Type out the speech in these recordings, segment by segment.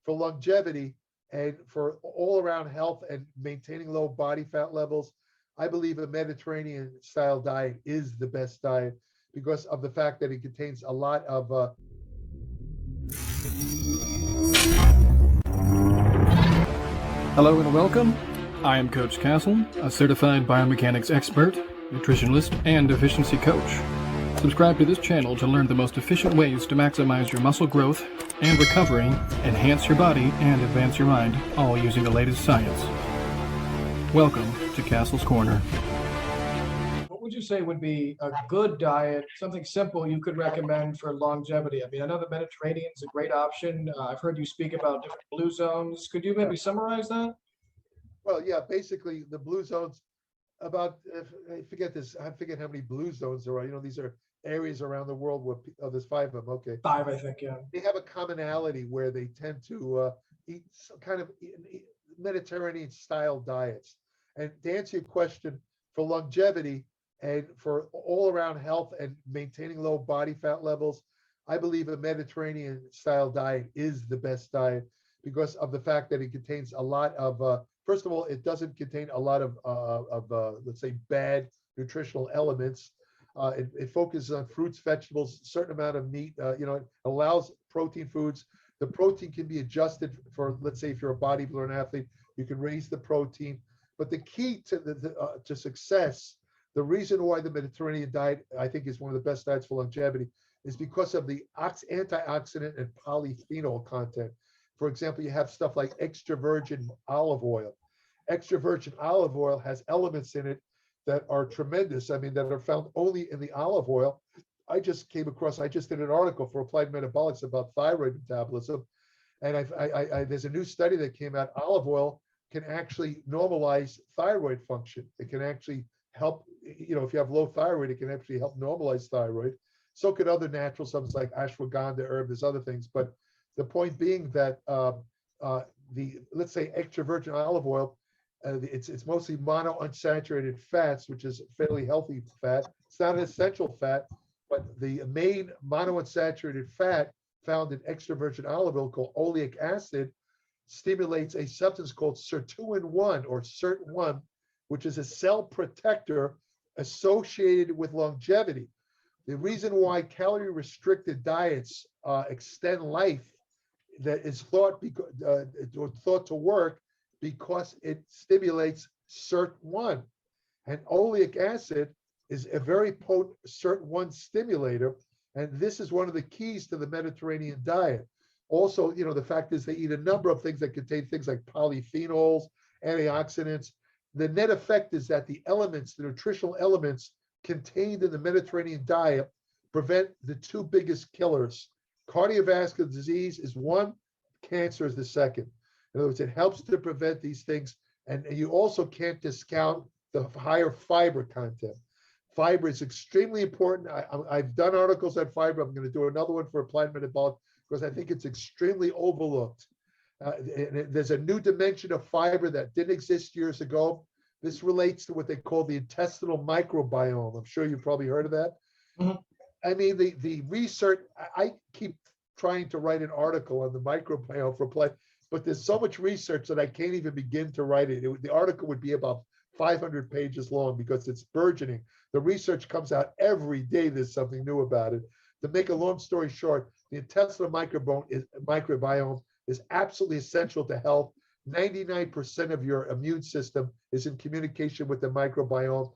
for longevity and for all around health and maintaining low body fat levels, I believe a Mediterranean style diet is the best diet because of the fact that it contains a lot of Hello and welcome. I am Coach Castle, a certified biomechanics expert, nutritionalist, and efficiency coach. Subscribe to this channel to learn the most efficient ways to maximize your muscle growth and recovery, enhance your body, and advance your mind, all using the latest science. Welcome to Castle's Corner. What would you say would be a good diet, something simple you could recommend for longevity? I mean, I know the Mediterranean is a great option. I've heard you speak about different blue zones. Could you maybe summarize that? Well, yeah, basically the blue zones, I forget how many blue zones there are. These are areas around the world where there's 5 of them. Okay. 5, I think, yeah. They have a commonality where they tend to eat Mediterranean style diets. And to answer your question, for longevity and for all around health and maintaining low body fat levels, I believe a Mediterranean style diet is the best diet because of the fact that it contains a lot of, first of all, it doesn't contain a lot of let's say, bad nutritional elements. It focuses on fruits, vegetables, certain amount of meat. It allows protein foods. The protein can be adjusted for, let's say, if you're a bodybuilder and athlete, you can raise the protein. But the key to success, the reason why the Mediterranean diet, I think, is one of the best diets for longevity, is because of the antioxidant and polyphenol content. For example, you have stuff like extra virgin olive oil. Extra virgin olive oil has elements in it that are tremendous. I mean, that are found only in the olive oil. I just did an article for Applied Metabolics about thyroid metabolism. And there's a new study that came out. Olive oil can actually normalize thyroid function. It can actually help, if you have low thyroid, it can actually help normalize thyroid. So could other natural substances like ashwagandha herb, there's other things. But the point being that let's say extra virgin olive oil, it's mostly monounsaturated fats, which is fairly healthy fat. It's not an essential fat, but the main monounsaturated fat found in extra virgin olive oil, called oleic acid, stimulates a substance called sirtuin-1 or SIRT1, which is a cell protector associated with longevity. The reason why calorie restricted diets extend life, that is thought to work because it stimulates SIRT1. And oleic acid is a very potent SIRT1 stimulator, and this is one of the keys to the Mediterranean diet. Also, the fact is they eat a number of things that contain things like polyphenols, antioxidants. The net effect is that the nutritional elements contained in the Mediterranean diet prevent the 2 biggest killers. Cardiovascular disease is one, cancer is the second. In other words, it helps to prevent these things. And you also can't discount the higher fiber content. Fiber is extremely important. I've done articles on fiber. I'm going to do another one for Applied Metabolic because I think it's extremely overlooked. There's a new dimension of fiber that didn't exist years ago. This relates to what they call the intestinal microbiome. I'm sure you've probably heard of that. Mm-hmm. I mean, the research, I keep trying to write an article on the microbiome for Applied, but there's so much research that I can't even begin to write it. The article would be about 500 pages long because it's burgeoning. The research comes out every day. There's something new about it. To make a long story short, the intestinal microbiome is absolutely essential to health. 99% of your immune system is in communication with the microbiome.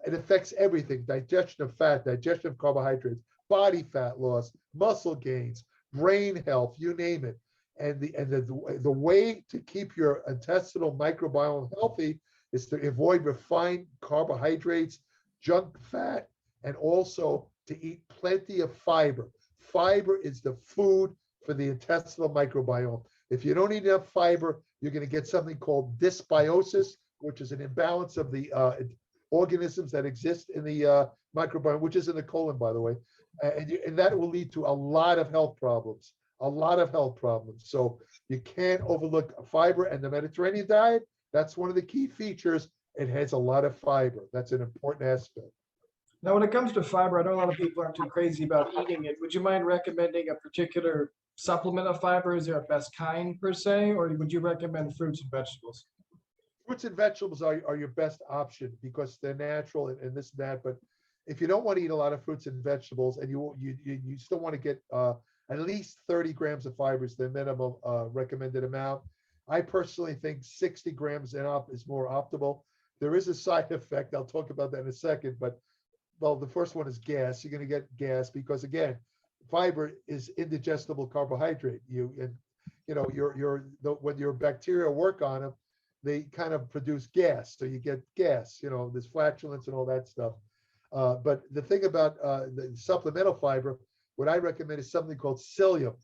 It affects everything: digestion of fat, digestion of carbohydrates, body fat loss, muscle gains, brain health, you name it. And the way to keep your intestinal microbiome healthy is to avoid refined carbohydrates, junk fat, and also to eat plenty of fiber. Fiber is the food for the intestinal microbiome. If you don't eat enough fiber, you're going to get something called dysbiosis, which is an imbalance of the organisms that exist in the microbiome, which is in the colon, by the way. And that will lead to a lot of health problems. So you can't overlook fiber, and the Mediterranean diet, that's one of the key features. It has a lot of fiber. That's an important aspect. Now, when it comes to fiber, I know a lot of people aren't too crazy about eating it. Would you mind recommending a particular supplement of fiber? Is there a best kind per se, or would you recommend fruits and vegetables? Fruits and vegetables are your best option because they're natural and this and that. But if you don't want to eat a lot of fruits and vegetables, and you still want to get at least 30 grams of fiber is the minimum recommended amount. I personally think 60 grams and up is more optimal. There is a side effect. I'll talk about that in a second. But well, the first one is gas. You're going to get gas because again, fiber is indigestible carbohydrate. When your bacteria work on them, they kind of produce gas. So you get gas, there's flatulence and all that stuff. But the thing about the supplemental fiber, what I recommend is something called psyllium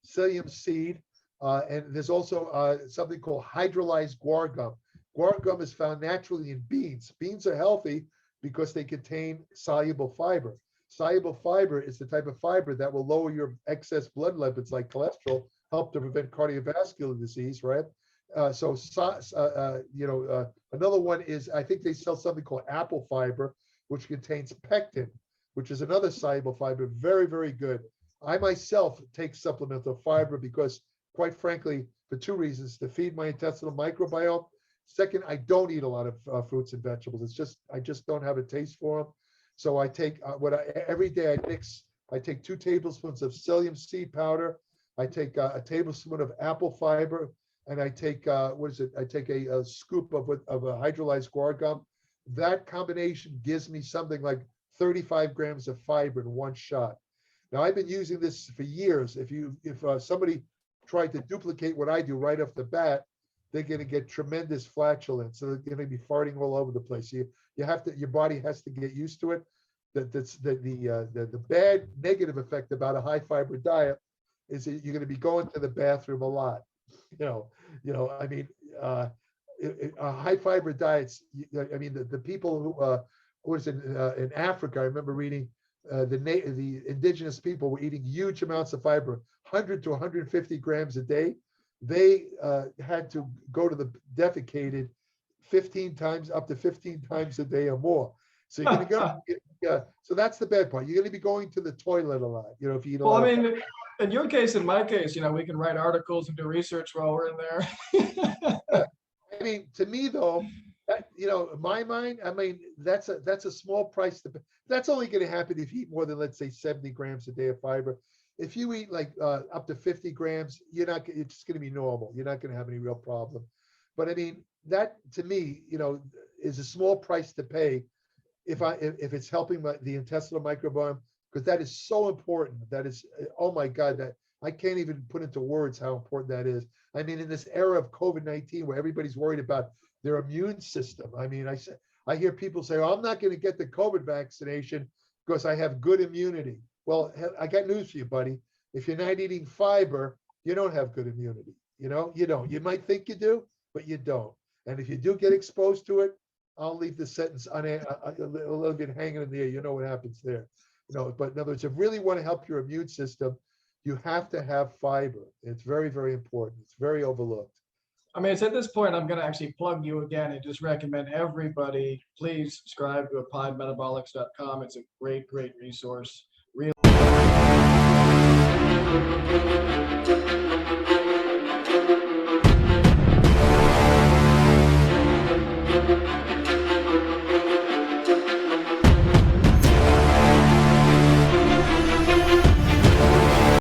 seed. And there's also something called hydrolyzed guar gum. Guar gum is found naturally in beans. Beans are healthy because they contain soluble fiber. Soluble fiber is the type of fiber that will lower your excess blood lipids like cholesterol, help to prevent cardiovascular disease, right? Another one is, I think they sell something called apple fiber, which contains pectin, which is another soluble fiber, very, very good. I myself take supplemental fiber because, quite frankly, for two reasons: to feed my intestinal microbiome. Second, I don't eat a lot of fruits and vegetables. I just don't have a taste for them. So I take every day I take 2 tablespoons of psyllium seed powder. I take a tablespoon of apple fiber. And I take I take a scoop of a hydrolyzed guar gum. That combination gives me something like 35 grams of fiber in one shot. Now I've been using this for years. If somebody tried to duplicate what I do right off the bat, they're going to get tremendous flatulence. So they're going to be farting all over the place. Your body has to get used to it. The bad negative effect about a high fiber diet is that you're going to be going to the bathroom a lot. High fiber diets. The people who was in Africa. I remember reading the indigenous people were eating huge amounts of fiber, 100 to 150 grams a day. They had to go to the defecated 15 times, up to 15 times a day or more. So you're going to go. So that's the bad part. You're going to be going to the toilet a lot. If you eat a lot. In your case, in my case, we can write articles and do research while we're in there. To me though, in my mind, that's a small price to pay. That's only going to happen if you eat more than, let's say, 70 grams a day of fiber. If you eat like up to 50 grams, it's just going to be normal. You're not going to have any real problem. But that to me, is a small price to pay if it's helping the intestinal microbiome, because that is so important. That is, oh my God, that I can't even put into words how important that is. In this era of COVID-19 where everybody's worried about their immune system. I hear people say, oh, I'm not going to get the COVID vaccination because I have good immunity. Well, I got news for you, buddy. If you're not eating fiber, you don't have good immunity. You don't. You might think you do, but you don't. And if you do get exposed to it, I'll leave the sentence a little bit hanging in the air. You know what happens there. But in other words, if you really want to help your immune system, you have to have fiber. It's very, very important. It's very overlooked. It's at this point, I'm going to actually plug you again and just recommend everybody, please subscribe to appliedmetabolics.com. It's a great, great resource. Really.